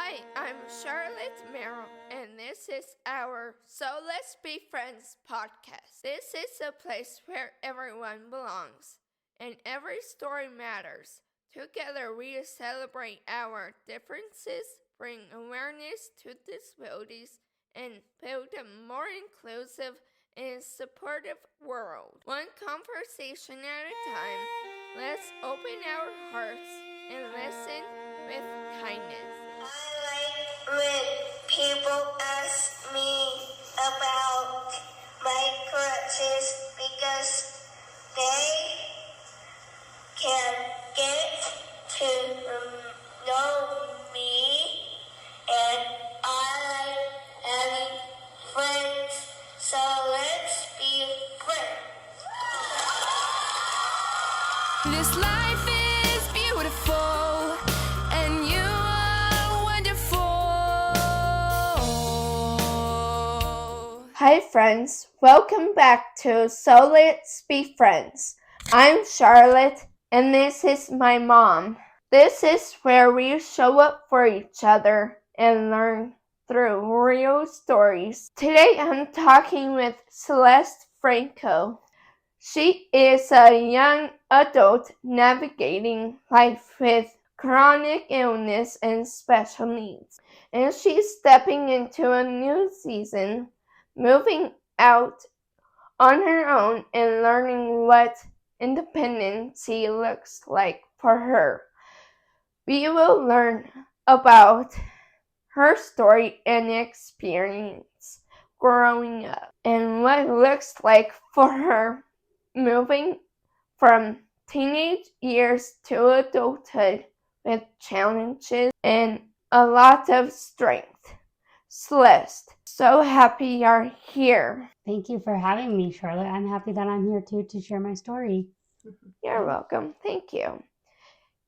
Hi, I'm Charlotte Merrill, and this is our So Let's Be Friends podcast. This is a place where everyone belongs, and every story matters. Together we celebrate our differences, bring awareness to disabilities, and build a more inclusive and supportive world. One conversation at a time, let's open our hearts and listen with kindness. I like when people ask me about my crutches because they can get to know me, and I like having friends, so let's be friends. This life is beautiful, and you are wonderful. Hi friends, welcome back to So Let's Be Friends. I'm Charlotte, and this is my mom. This is where we show up for each other and learn through real stories. Today I'm talking with Celeste Franco. She is a young adult navigating life with chronic illness and special needs, and she's stepping into a new season, moving out on her own and learning what independency looks like for her. We will learn about her story and experience growing up and what it looks like for her moving from teenage years to adulthood with challenges and a lot of strength. Celeste, so happy you're here. Thank you for having me, Charlotte. I'm happy that I'm here too to share my story. You're welcome. Thank you.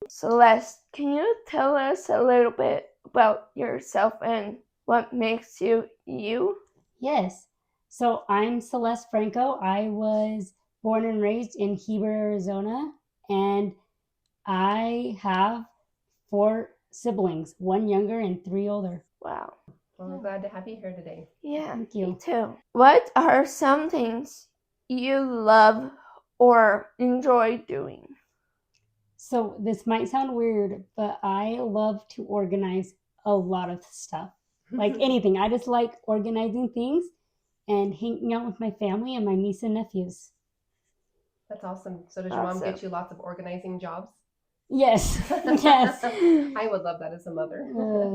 Celeste, can you tell us a little bit about yourself and what makes you you? Yes. So I'm Celeste Franco. I was born and raised in Heber, Arizona, and I have 4 siblings, 1 younger and 3 older. Wow. Well, I'm glad to have you here today. Yeah, Thank you. me too. What are some things you love or enjoy doing? So this might sound weird, but I love to organize a lot of stuff. Like anything. I just like organizing things and hanging out with my family and my niece and nephews. That's awesome. So does your mom get you lots of organizing jobs? Yes. Yes. I would love that as a mother.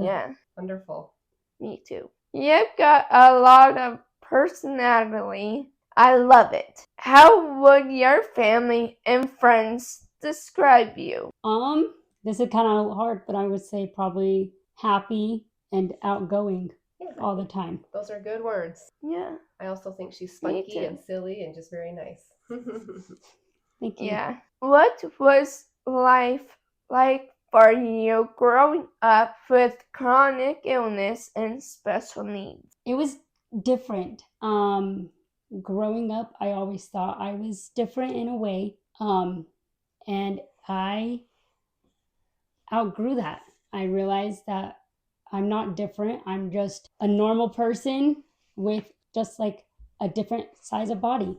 Yeah, Wonderful. me too. You've got a lot of personality. I love it. How would your family and friends describe you? This is kind of hard, but I would say probably happy and outgoing all the time. Those are good words. Yeah. I also think she's Me spunky too. and silly and just very nice. Thank you. Yeah. What was life like for you growing up with chronic illness and special needs? It was different. Growing up, I always thought I was different in a way. And I outgrew that. I realized that I'm not different. I'm just a normal person with just like a different size of body.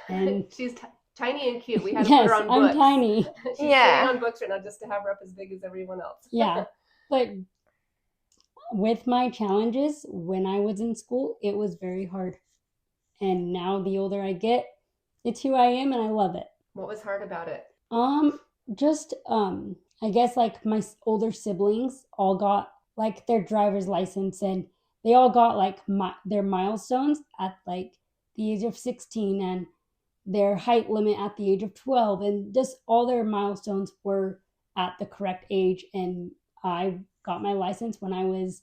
And She's tiny and cute. We had to yes, put her on books. I'm tiny. She's Yeah. sitting on books right now just to have her up as big as everyone else. Yeah. But with my challenges when I was in school, it was very hard. And now the older I get, it's who I am and I love it. What was hard about it? I guess like my older siblings all got like their driver's license and they all got like their milestones at like the age of 16 and their height limit at the age of 12, and just all their milestones were at the correct age. And I got my license when I was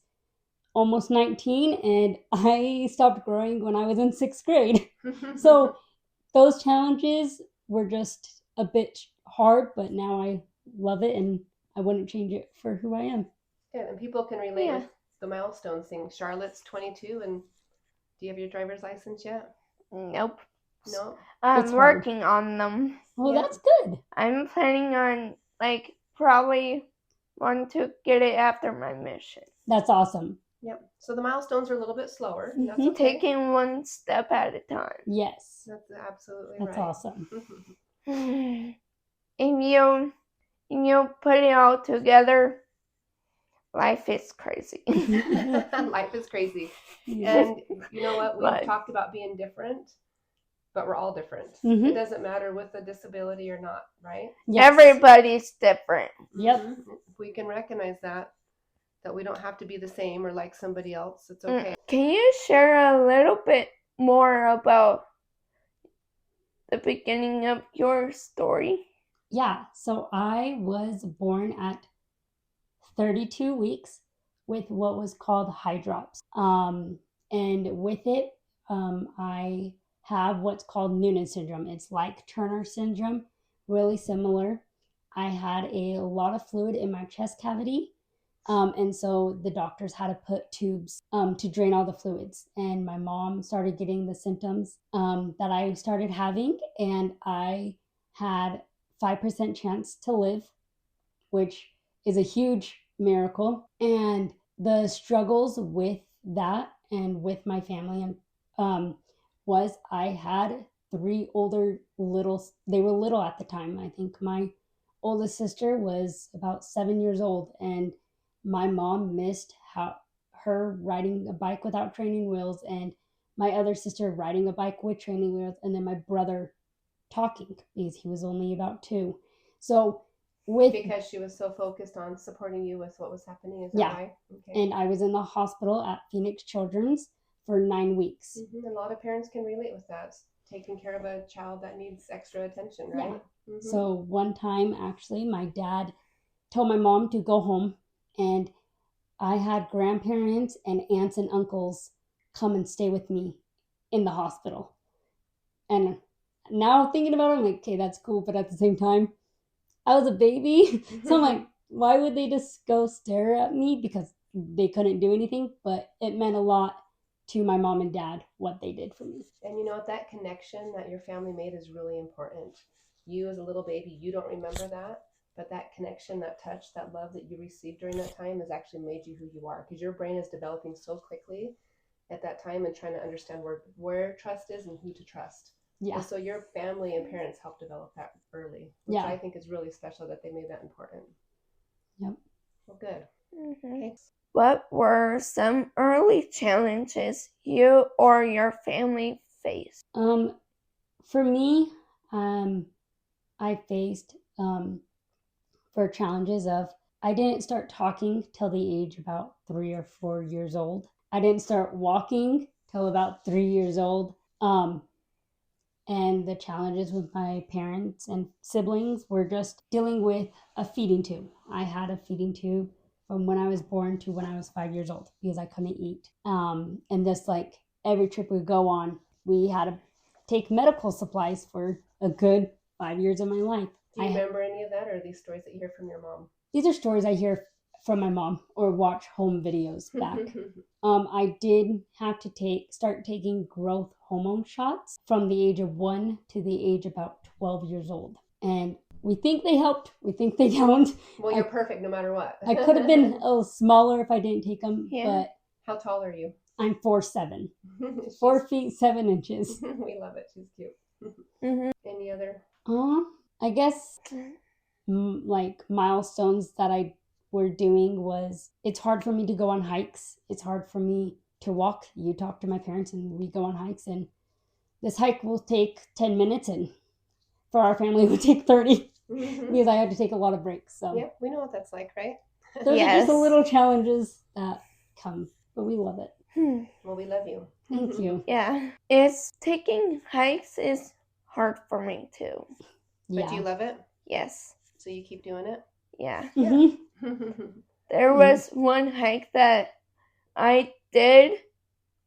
almost 19 and I stopped growing when I was in 6th grade. So those challenges were just a bit hard, but now I love it and I wouldn't change it for who I am. Yeah, and people can relate Yeah. with the milestones thing. Charlotte's 22, and do you have your driver's license yet? Nope. No? I'm It's hard. working on them. Well, Yeah. that's good. I'm planning on probably want to get it after my mission. That's awesome. Yep. So the milestones are a little bit slower. That's Mhm. okay. Taking one step at a time. Yes. That's absolutely That's right. awesome. And you put it all together. Life is crazy. Life is crazy. Yeah. And you know what? We've But- talked about being different, but we're all different. Mhm. It doesn't matter with a disability or not, right? Yes. Everybody's different. Yep. If we can recognize that we don't have to be the same or like somebody else, it's okay. Can you share a little bit more about the beginning of your story? Yeah. So I was born at 32 weeks with what was called high drops. And with it, I have what's called Noonan syndrome. It's like Turner syndrome, really similar. I had a lot of fluid in my chest cavity. And so the doctors had to put tubes to drain all the fluids. And my mom started getting the symptoms that I started having. And I had 5% chance to live, which is a huge miracle. And the struggles with that and with my family was I had 3 older they were little at the time. I think my oldest sister was about 7 years old, and my mom missed her riding a bike without training wheels, and my other sister riding a bike with training wheels, and then my brother talking because he was only about 2. So Because she was so focused on supporting you with what was happening, is that Yeah. why? Okay. And I was in the hospital at Phoenix Children's for 9 weeks. A lot of parents can relate with that, taking care of a child that needs extra attention, right? Yeah. So one time, actually, my dad told my mom to go home, and I had grandparents and aunts and uncles come and stay with me in the hospital. And now thinking about it, I'm like, okay, that's cool. But at the same time, I was a baby. So I'm like, why would they just go stare at me? Because they couldn't do anything. But it meant a lot to my mom and dad what they did for me. And you know what? That connection that your family made is really important. You as a little baby, you don't remember that. But that connection, that touch, that love that you received during that time has actually made you who you are. Because your brain is developing so quickly at that time and trying to understand where trust is and who to trust. Yeah. And so your family and parents helped develop that early, which I think is really special that they made that important. Yep. Well, good. Okay. What were some early challenges you or your family faced? For me, I faced for challenges of I didn't start talking till the age about 3 or 4 years old. I didn't start walking till about 3 years old. And the challenges with my parents and siblings were just dealing with a feeding tube. I had a feeding tube from when I was born to when I was 5 years old because I couldn't eat. And just like every trip we go on, we had to take medical supplies for a good 5 years of my life. Do you remember any of that, or are these stories that you hear from your mom? These are stories I hear from my mom or watch home videos back. I did have to start taking growth hormone shots from the age of 1 to the age about 12 years old. And we think they helped. We think they don't. Well, you're perfect no matter what. I could have been a little smaller if I didn't take them, Yeah. but How tall are you? I'm 4'7", 4 feet 7 inches. We love it. She's cute. Mm-hmm. Any other? I guess like milestones that I were doing was it's hard for me to go on hikes. It's hard for me to walk. You talk to my parents and we go on hikes, and this hike will take 10 minutes and for our family it would take 30 because I had to take a lot of breaks. So Yeah, we know what that's like, right? those are Yes. just the little challenges that come, but we love it. Well, we love you. Thank you. Yeah. Taking hikes is hard for me too. But do you love it? Yes. So you keep doing it? Yeah. Mhm. There was one hike that I did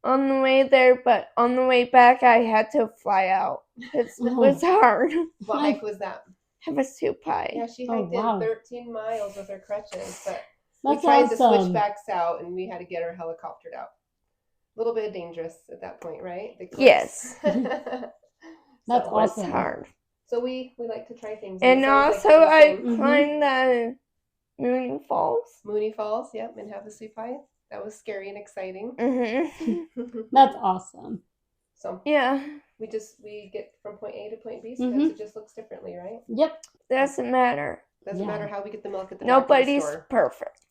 on the way there, but on the way back I had to fly out. It was hard. What hike was that? Havasupai. Yeah, she Oh, hiked wow. in 13 miles with her crutches, but That's we tried the awesome. switchbacks out and we had to get her helicoptered out. A little bit dangerous at that point, right? The cliffs. Yes. That's It was awesome. hard. So we like to try things. And it sounds also like you're the I same. climbed Mooney Falls. Mooney Falls, yep, and have the soup pie. That was scary and exciting. That's awesome. So Yeah. we get from point A to point B. Sometimes it just looks differently, right? Yep. Doesn't matter. Doesn't Yeah. matter how we get the milk at the Nobody's back of the store. perfect.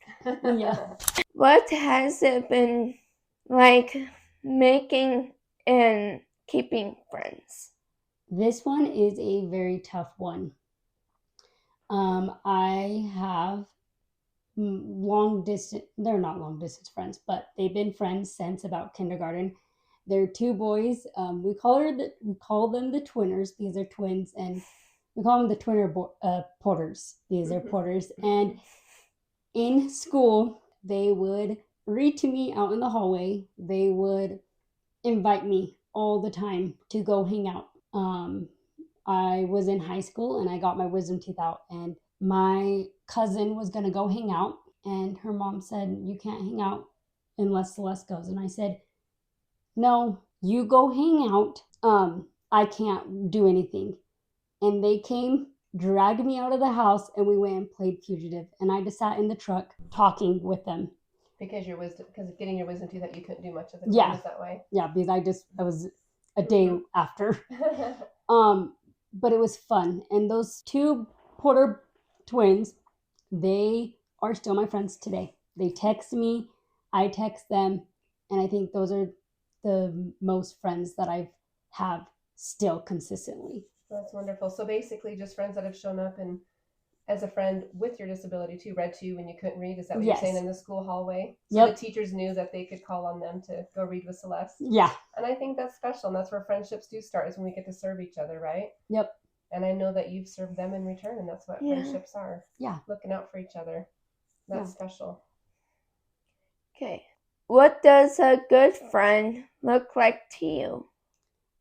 Yeah. What has it been like making and keeping friends? This one is a very tough one. I have they're not long distance friends, but they've been friends since about kindergarten. They're two boys. We call them the Twinners because they're twins, and we call them the Porters because they're Porters. And in school, they would read to me out in the hallway. They would invite me all the time to go hang out. I was in high school and I got my wisdom teeth out, and my cousin was going to go hang out, and her mom said, "You can't hang out unless Celeste goes." And I said, "No, you go hang out. I can't do anything." And they came, dragged me out of the house, and we went and played fugitive. And I just sat in the truck talking with them. Because getting your wisdom teeth out, you couldn't do much of the time. Yeah. Is that way? Yeah, because I was a day after. But it was fun. And those two Porter twins, they are still my friends today. They text me, I text them, and I think those are the most friends that I have still consistently. That's wonderful. So basically just friends that have shown up and as a friend with your disability too, read to you when you couldn't read. Is that what Yes. you're saying, in the school hallway? So Yep. the teachers knew that they could call on them to go read with Celeste. Yeah. And I think that's special. And that's where friendships do start, is when we get to serve each other, right? Yep. And I know that you've served them in return, and that's what friendships are. Yeah. Looking out for each other. That's special. Okay. What does a good friend look like to you?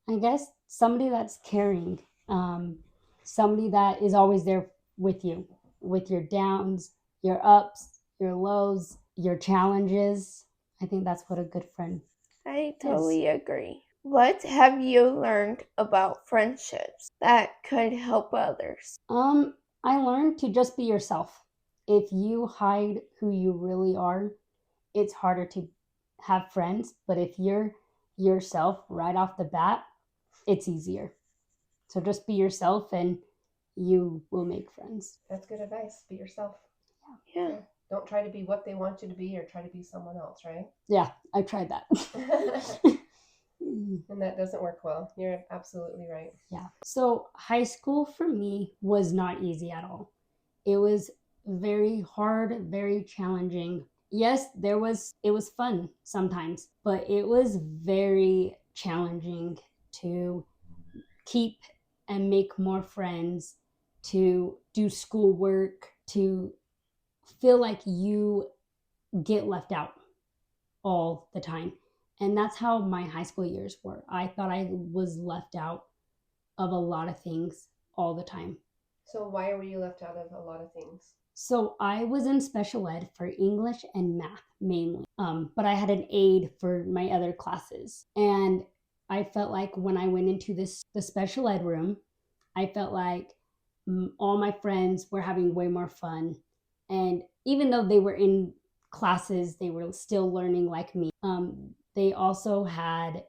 I guess somebody that's caring, somebody that is always there with you, with your downs, your ups, your lows, your challenges. I think that's what a good friend I totally agree. What have you learned about friendships that could help others? I learned to just be yourself. If you hide who you really are, it's harder to have friends. But if you're yourself right off the bat, it's easier. So just be yourself and you will make friends. That's good advice. Be yourself. Yeah. Don't try to be what they want you to be, or try to be someone else, right? Yeah, I tried that. And that doesn't work well. You're absolutely right. Yeah. So high school for me was not easy at all. It was very hard, very challenging. Yes, it was fun sometimes, but it was very challenging to keep and make more friends, to do schoolwork, to feel like you get left out all the time. And that's how my high school years were. I thought I was left out of a lot of things all the time. So why were you left out of a lot of things? So I was in special ed for English and math mainly, but I had an aide for my other classes. And I felt like when I went into the special ed room, I felt like all my friends were having way more fun. And even though they were in classes, they were still learning like me. They also had,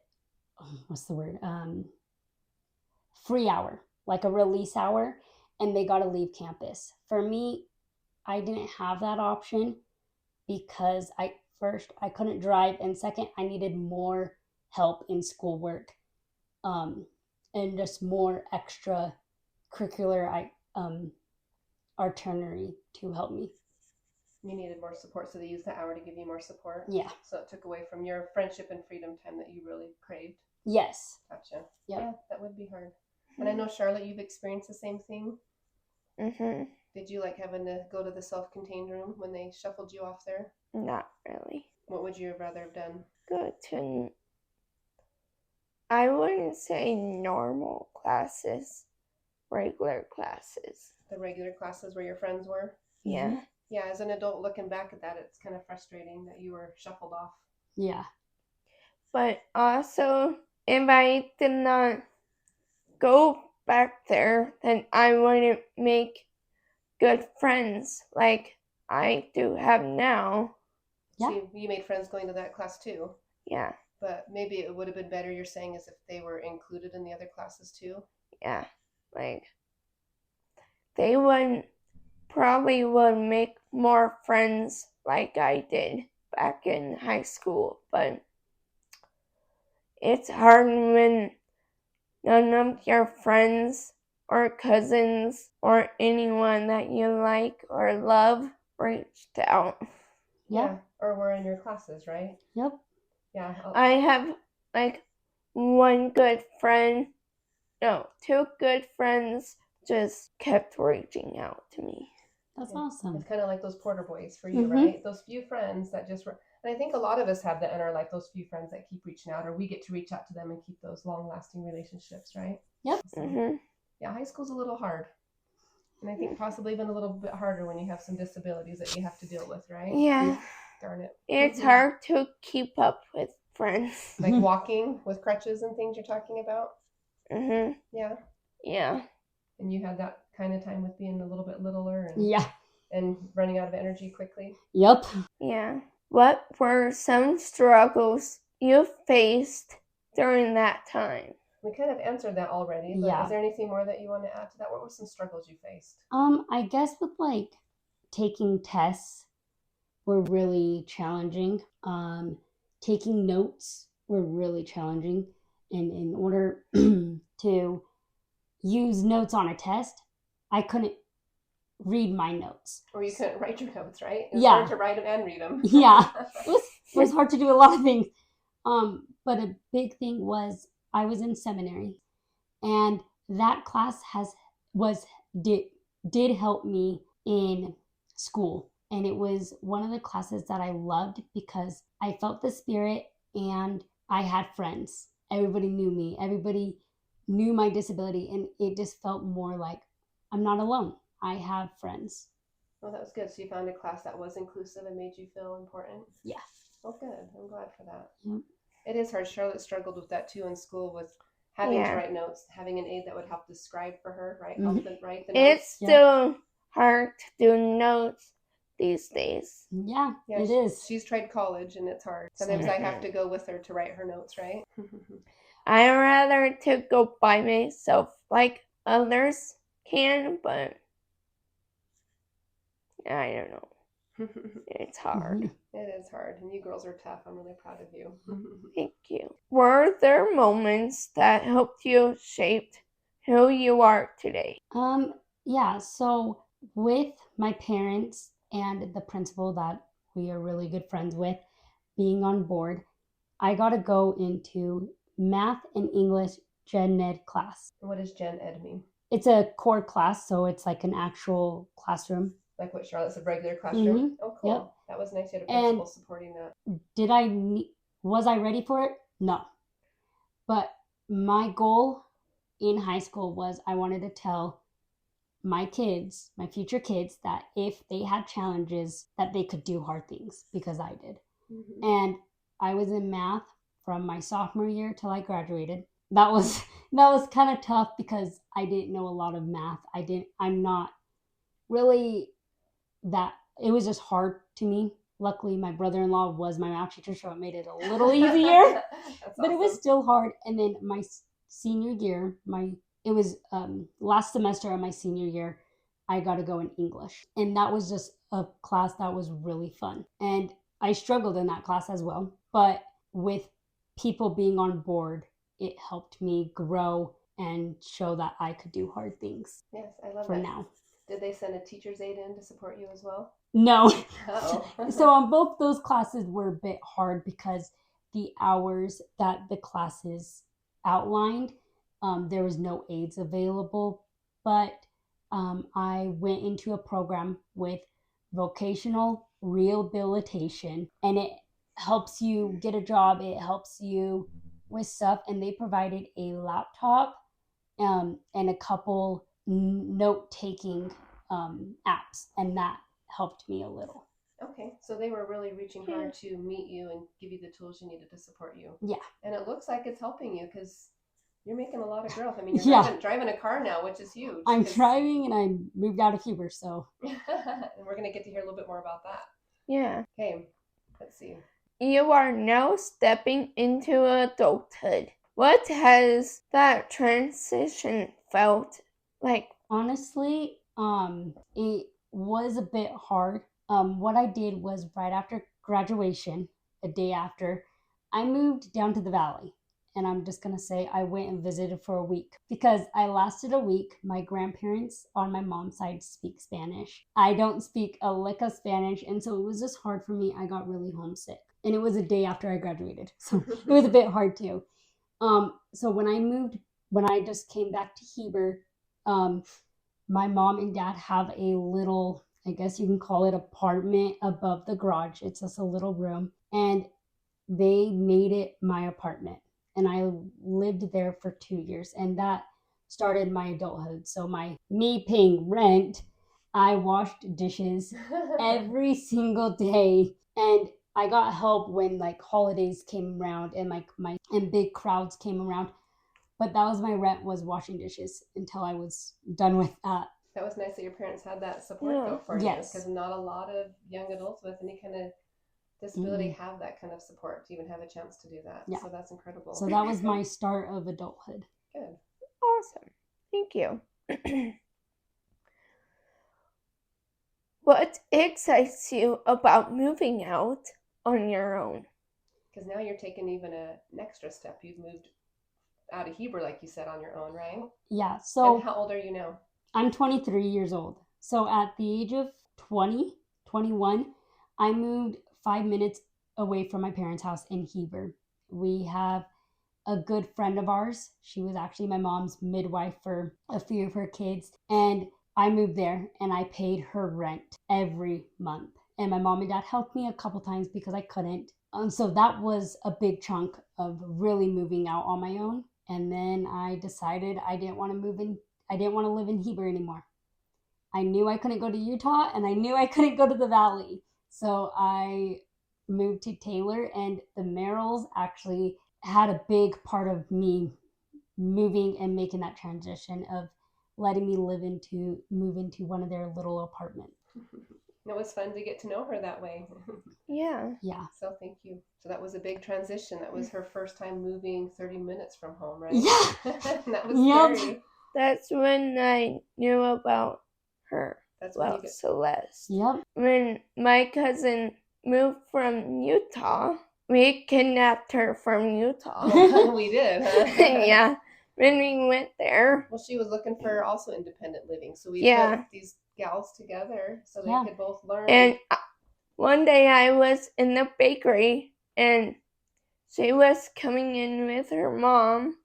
free hour, like a release hour, and they got to leave campus. For me, I didn't have that option because first, I couldn't drive, and second, I needed more help in schoolwork, and just more extra curricular itinerary to help me. You needed more support, so they used the hour to give you more support? Yeah. So it took away from your friendship and freedom time that you really craved? Yes. Gotcha. Yep. Yeah, that would be hard. And I know, Charlotte, you've experienced the same thing? Mm-hmm. Did you like having to go to the self-contained room when they shuffled you off there? Not really. What would you rather have done? Go to, I wouldn't say normal classes, regular classes. The regular classes where your friends were? Yeah. Yeah, as an adult looking back at that, it's kind of frustrating that you were shuffled off. Yeah. But also, if I did not go back there, then I wouldn't make good friends. Like, I do have now. Yeah. So you made friends going to that class too. Yeah, But maybe it would have been better, you're saying, is if they were included in the other classes too. yeah. Like, they probably would make more friends like I did back in high school, but it's hard when none of your friends or cousins or anyone that you like or love reached out. Yeah. Or were in your classes, right? Yep. Yeah. I have like one good friend, no, two good friends just kept reaching out to me. That's Yeah. awesome. It's kind of like those Porter boys for you, Mhm. right? Those few friends that just were, and I think a lot of us have that in our life, those few friends that keep reaching out, or we get to reach out to them and keep those long-lasting relationships, right? Yep. So, Mhm. yeah, high school's a little hard. And I think possibly even a little bit harder when you have some disabilities that you have to deal with, right? Yeah, Darn it. it's hard to keep up with friends. Like walking with crutches and things you're talking about? Mhm. Yeah. Yeah. And you had that kind of time with being a little bit littler and Yeah. and running out of energy quickly? Yep. Yeah. What were some struggles you faced during that time? We kind of answered that already, but Yeah. is there anything more that you want to add to that? What were some struggles you faced? I guess with like taking tests were really challenging. Taking notes were really challenging. And in order to use notes on a test, I couldn't read my notes. Or you couldn't write your notes, right? It was Yeah. hard to write them and read them. Yeah. It was hard to do a lot of things. But a big thing was I was in seminary, and that class did help me in school. And it was one of the classes that I loved because I felt the spirit and I had friends. Everybody knew me. Everybody knew my disability, and it just felt more like I'm not alone. I have friends. Well, that was good. So you found a class that was inclusive and made you feel important? Yeah. Oh, good. I'm glad for that. Yep. It is hard. Charlotte struggled with that too in school, with having to write notes, having an aide that would help describe for her, right? Help them write the notes. It's still hard to do notes these days. Yeah, it is. She's tried college and it's hard. Sometimes I have to go with her to write her notes, right? I'd rather to go by myself like others can, but I don't know. It's hard. It is hard, and you girls are tough. I'm really proud of you. Thank you. Were there moments that helped you shape who you are today? Yeah, so with my parents and the principal that we are really good friends with being on board, I got to go into math and English gen ed class. What does gen ed mean? It's a core class, so it's like an actual classroom. Like what Charlotte said, regular classroom? Mm-hmm. Oh, cool. Yep. That was nice. You had a principal supporting that. Was I ready for it? No. But my goal in high school was I wanted to tell my kids, my future kids, that if they had challenges, that they could do hard things, because I did. Mm-hmm. And I was in math from my sophomore year till I graduated. That was kind of tough because I didn't know a lot of math. I'm not really that, it was just hard to me. Luckily, my brother-in-law was my math teacher, so it made it a little easier. But it was still hard. And then my senior year, it was last semester of my senior year, I got to go in English. And that was just a class that was really fun. And I struggled in that class as well. But with people being on board, it helped me grow and show that I could do hard things. Yes, I love for that. Now. Did they send a teacher's aide in to support you as well? No. Oh. So on both those classes were a bit hard because the hours that the classes outlined, there was no aides available. But I went into a program with vocational rehabilitation, and it helps you get a job. It helps you with stuff, and they provided a laptop and a couple note-taking apps, and that helped me a little. Okay, so they were really reaching hard to meet you and give you the tools you needed to support you. Yeah. And it looks like it's helping you, because You're making a lot of growth. I mean, you're Yeah. driving a car now, which is huge. I'm driving and I moved out of Heber, so. And we're going to get to hear a little bit more about that. Yeah. Okay, let's see. You are now stepping into adulthood. What has that transition felt like? Honestly, it was a bit hard. What I did was right after graduation, a day after, I moved down to the valley. And I'm just going to say I went and visited for a week because I lasted a week. My grandparents on my mom's side speak Spanish. I don't speak a lick of Spanish. And so it was just hard for me. I got really homesick. And it was a day after I graduated. So it was a bit hard too. So when I just came back to Heber, my mom and dad have a little, I guess you can call it apartment above the garage. It's just a little room. And they made it my apartment. And I lived there for 2 years. And that started my adulthood. So me paying rent, I washed dishes every single day. And I got help when like holidays came around and and big crowds came around. But that was my rent, was washing dishes until I was done with that. That was nice that your parents had that support though for you. Because not a lot of young adults with any kind of disability have that kind of support to even have a chance to do that. Yeah. So that's incredible. So that was my start of adulthood. Good. Awesome. Thank you. What excites you about moving out on your own? Because now you're taking even an extra step. You've moved out of Heber, like you said, on your own, right? Yeah. So and how old are you now? I'm 23 years old. So at the age of 21, I moved 5 minutes away from my parents' house in Heber. We have a good friend of ours. She was actually my mom's midwife for a few of her kids. And I moved there and I paid her rent every month. And my mom and dad helped me a couple times because I couldn't. So that was a big chunk of really moving out on my own. And then I decided I didn't want to live in Heber anymore. I knew I couldn't go to Utah and I knew I couldn't go to the valley. So I moved to Taylor, and the Merrills actually had a big part of me moving and making that transition of letting me move into one of their little apartments. It was fun to get to know her that way. Yeah. So thank you. So that was a big transition. That was her first time moving 30 minutes from home, right? Yeah. That was scary. That's when I knew about her. That's when Celeste. Yep. When my cousin moved from Utah, we kidnapped her from Utah. We did, huh? Yeah. When we went there. Well, she was looking for also independent living. So we put these gals together so they could both learn. And one day I was in the bakery and she was coming in with her mom,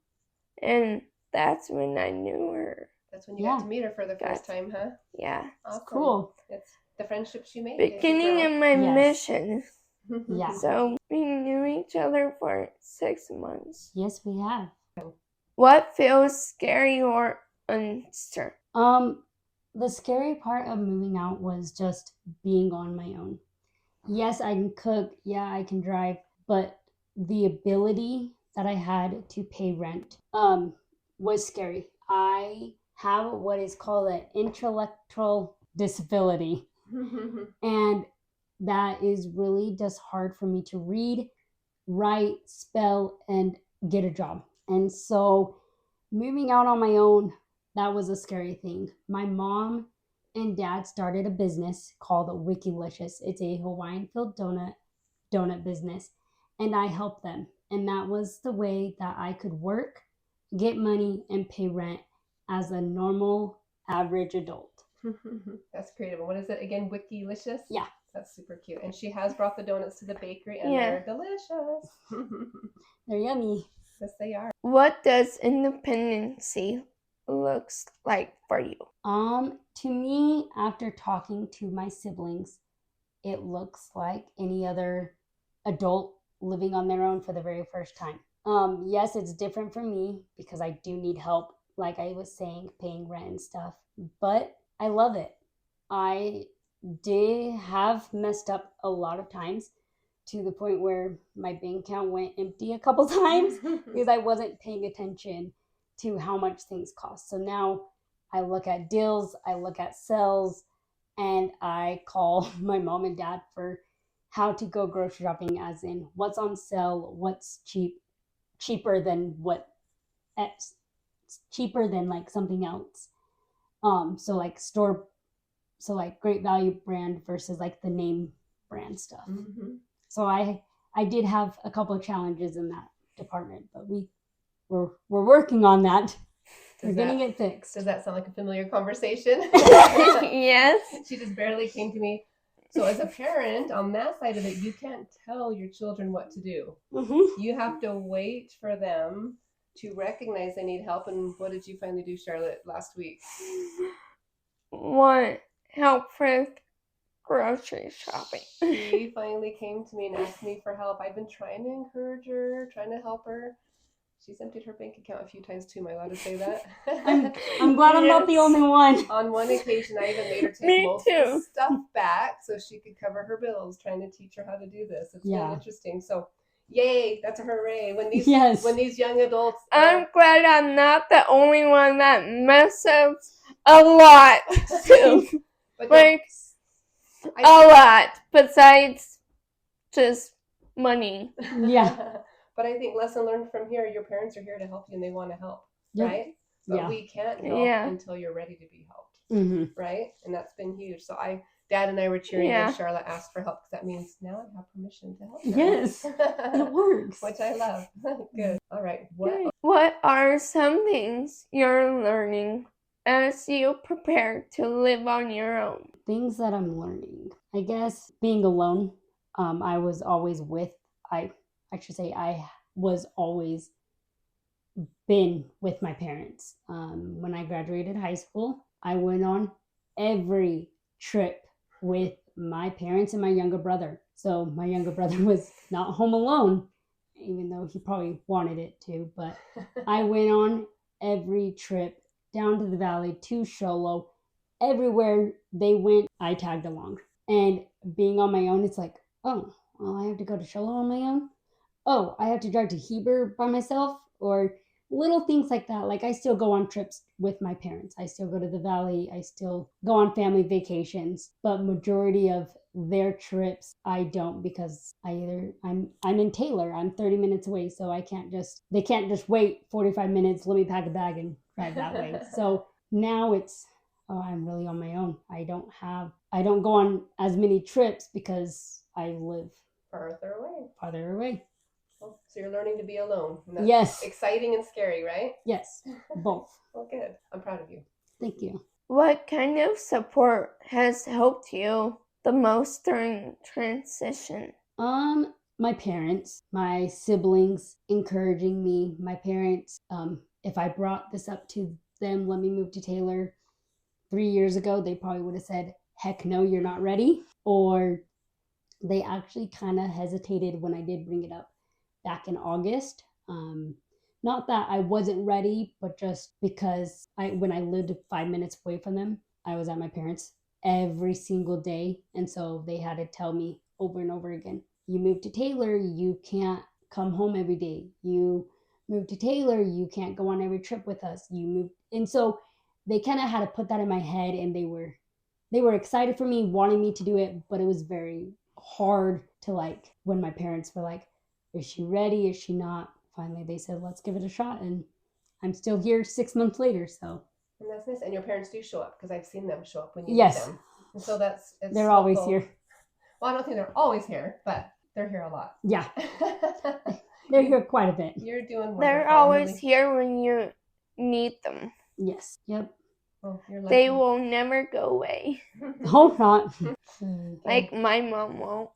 and that's when I knew her. That's when you got to meet her for the first time, huh? Yeah. Awesome. Cool. It's the friendship she made. Beginning of my mission. Yeah. So we knew each other for 6 months. Yes, we have. What feels scary or uncertain? The scary part of moving out was just being on my own. Yes, I can cook. Yeah, I can drive. But the ability that I had to pay rent was scary. I have what is called an intellectual disability. And that is really just hard for me to read, write, spell, and get a job. And so moving out on my own, that was a scary thing. My mom and dad started a business called Wikilicious. It's a Hawaiian-filled donut business, and I helped them. And that was the way that I could work, get money, and pay rent as a normal, average adult. That's creative. What is it again? Wikilicious? Yeah. That's super cute. And she has brought the donuts to the bakery, and they're delicious. They're yummy. Yes, they are. What does independency looks like for you? To me, after talking to my siblings, it looks like any other adult living on their own for the very first time. Yes, it's different for me because I do need help, like I was saying, paying rent and stuff, but I love it. I did have messed up a lot of times to the point where my bank account went empty a couple times because I wasn't paying attention. to how much things cost. So now I look at deals, I look at sales, and I call my mom and dad for how to go grocery shopping, as in what's on sale, what's cheaper than cheaper than like something else. So like Great Value brand versus like the name brand stuff. Mm-hmm. So I did have a couple of challenges in that department, but we're working on that. We're getting it fixed. Does that sound like a familiar conversation? Yes. She just barely came to me. So as a parent, on that side of it, you can't tell your children what to do. Mm-hmm. You have to wait for them to recognize they need help. And what did you finally do, Charlotte, last week? Want help with grocery shopping. She finally came to me and asked me for help. I've been trying to encourage her, trying to help her. She's emptied her bank account a few times too. Am I allowed to say that? I'm glad I'm not the only one. On one occasion, I even made her take Me most too. of the stuff back so she could cover her bills, trying to teach her how to do this. It's been interesting. So, yay, that's a hooray. When these young adults... I'm glad I'm not the only one that messes a lot too. Like, a lot, besides just money. Yeah. But I think lesson learned from here, your parents are here to help you and they want to help, right? But we can't help until you're ready to be helped, right? And that's been huge. So Dad and I were cheering when Charlotte asked for help, because that means now I have permission to help her. Yes, it works. Which I love. Good. All right. What are some things you're learning as you prepare to live on your own? Things that I'm learning. I guess being alone. I was always been with my parents. When I graduated high school, I went on every trip with my parents and my younger brother. So my younger brother was not home alone, even though he probably wanted it to. But I went on every trip down to the valley, to Sholo. Everywhere they went, I tagged along. And being on my own, it's like, oh, well, I have to go to Sholo on my own. Oh, I have to drive to Heber by myself, or little things like that. Like, I still go on trips with my parents. I still go to the valley. I still go on family vacations, but majority of their trips I don't, because I'm in Taylor. I'm 30 minutes away, so they can't just wait 45 minutes, let me pack a bag and drive that way. So now I'm really on my own. I don't go on as many trips because I live farther away. So you're learning to be alone. And that's yes. Exciting and scary, right? Yes, both. Well, good. I'm proud of you. Thank you. What kind of support has helped you the most during transition? My parents, my siblings encouraging me. My parents, if I brought this up to them, let me move to Taylor 3 years ago, they probably would have said, heck no, you're not ready. Or they actually kind of hesitated when I did bring it up back in August. Not that I wasn't ready, but just because when I lived 5 minutes away from them, I was at my parents' every single day. And so they had to tell me over and over again, you moved to Taylor, you can't come home every day. You moved to Taylor, you can't go on every trip with us. And so they kind of had to put that in my head, and they were excited for me, wanting me to do it, but it was very hard to, like, when my parents were like, is she ready? Is she not? Finally, they said, let's give it a shot. And I'm still here 6 months later. So. And that's nice. And your parents do show up, because I've seen them show up when you need them. And so they're so always cool. Here. Well, I don't think they're always here, but they're here a lot. Yeah. They're here quite a bit. You're doing wonderful. They're always here when you need them. Yes. Yep. Well, you're lucky. They will never go away. Hope not. Like my mom won't.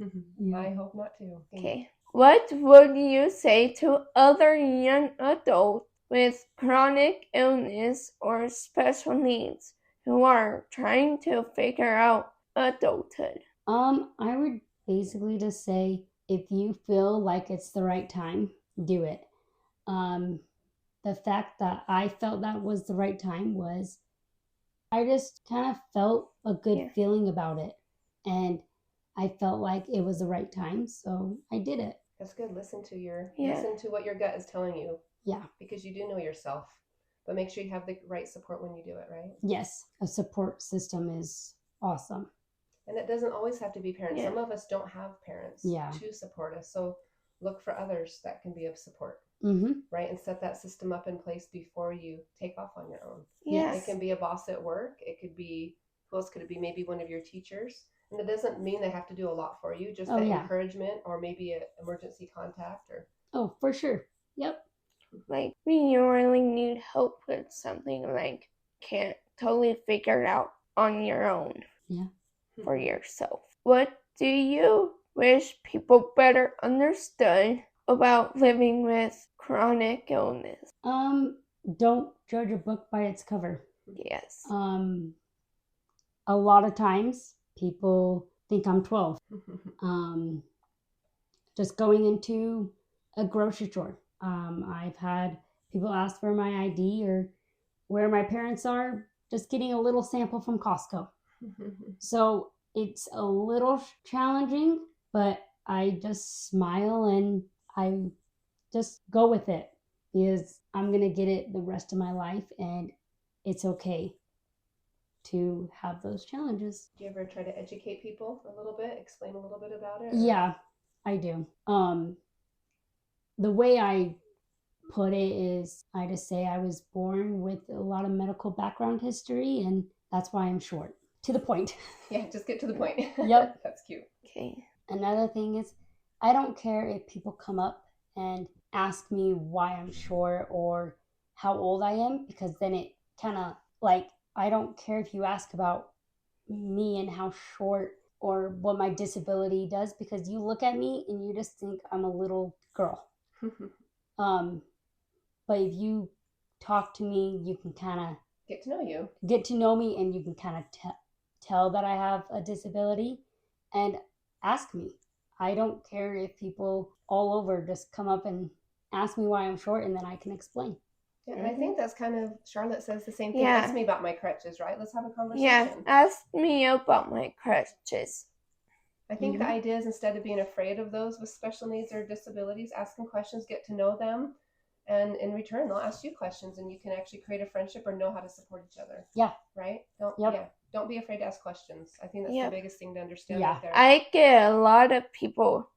I hope not too. Okay. What would you say to other young adults with chronic illness or special needs who are trying to figure out adulthood? I would basically just say, if you feel like it's the right time, do it. The fact that I felt that was the right time was I just kind of felt a good feeling about it. And I felt like it was the right time, so I did it. That's good. Listen to what your gut is telling you. Yeah. Because you do know yourself. But make sure you have the right support when you do it, right? Yes. A support system is awesome. And it doesn't always have to be parents. Yeah. Some of us don't have parents to support us. So look for others that can be of support, right? And set that system up in place before you take off on your own. Yes. It can be a boss at work. It could be, who else could it be? Maybe one of your teachers. And it doesn't mean they have to do a lot for you. Just encouragement, or maybe an emergency contact. Or Oh, for sure. Yep. Like, when you really need help with something, like, can't totally figure it out on your own. Yeah. For yourself. What do you wish people better understood about living with chronic illness? Don't judge a book by its cover. Yes. A lot of times people think I'm 12. Just going into a grocery store. I've had people ask for my ID or where my parents are, just getting a little sample from Costco. So it's a little challenging, but I just smile and I just go with it, because I'm going to get it the rest of my life, and it's okay to have those challenges. Do you ever try to educate people a little bit, explain a little bit about it? Yeah, I do. The way I put it is, I just say I was born with a lot of medical background history, and that's why I'm short. To the point. Yeah, just get to the point. Yep. That's cute. Okay. Another thing is, I don't care if people come up and ask me why I'm short or how old I am, because then it kind of, like, I don't care if you ask about me and how short or what my disability does, because you look at me and you just think I'm a little girl. But if you talk to me, you can kind of get to know me, and you can kind of tell that I have a disability, and ask me. I don't care if people all over just come up and ask me why I'm short, and then I can explain. Yeah, and I think that's kind of, Charlotte says the same thing. Yeah. Ask me about my crutches, right? Let's have a conversation. Yeah, ask me about my crutches. I think the idea is, instead of being afraid of those with special needs or disabilities, ask them questions, get to know them, and in return, they'll ask you questions, and you can actually create a friendship or know how to support each other. Yeah. Right? Don't be afraid to ask questions. I think that's the biggest thing to understand right there. I get a lot of people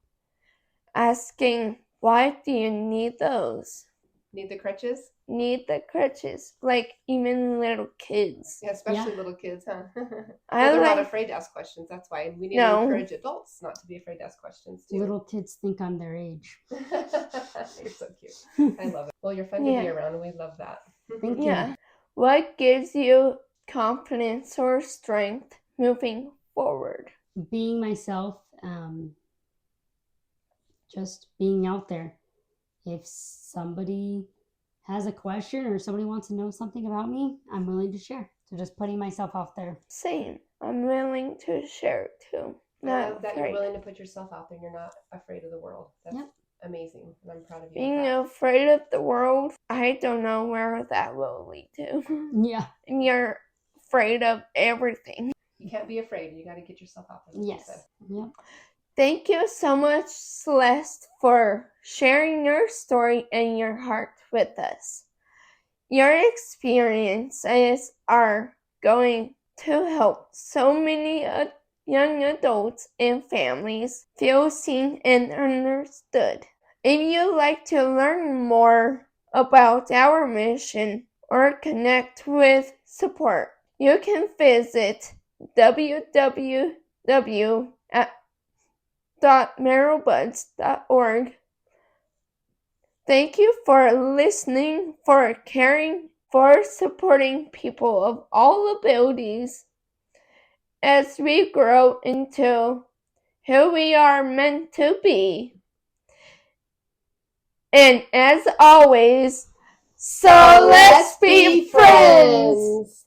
asking, why do you need those? Need the crutches? Need the crutches. Like, even little kids. Yeah, especially little kids, huh? They're not afraid to ask questions. That's why we need to encourage adults not to be afraid to ask questions, too. Little kids think I'm their age. You're so cute. I love it. Well, you're fun to be around, and we love that. Thank you. What gives you confidence or strength moving forward? Being myself, just being out there. If somebody has a question or somebody wants to know something about me, I'm willing to share. So just putting myself out there. Same. I'm willing to share it too. I love that you're willing to put yourself out there and you're not afraid of the world. That's amazing. And I'm proud of you. Being afraid of the world, I don't know where that will lead to. Yeah. And you're afraid of everything. You can't be afraid. You got to get yourself out there. Yes. Yep. Thank you so much, Celeste, for sharing your story and your heart with us. Your experiences are going to help so many young adults and families feel seen and understood. If you'd like to learn more about our mission or connect with support, you can visit www.merrillbuds.org. Thank you for listening, for caring, for supporting people of all abilities as we grow into who we are meant to be. And as always, so let's be friends!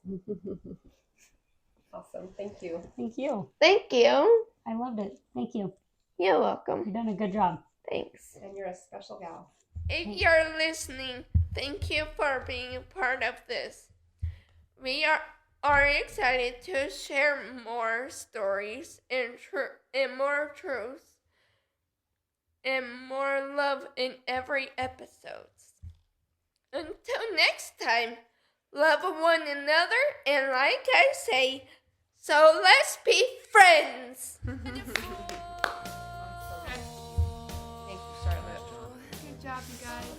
Awesome. Thank you. Thank you. Thank you. I loved it. Thank you. You're welcome. You've done a good job. Thanks. And you're a special gal. If you're listening, thank you for being a part of this. We are excited to share more stories and more truth and more love in every episode. Until next time, love one another, and like I say, so let's be friends. Awesome. Thank you, Charlotte. Good job, you guys.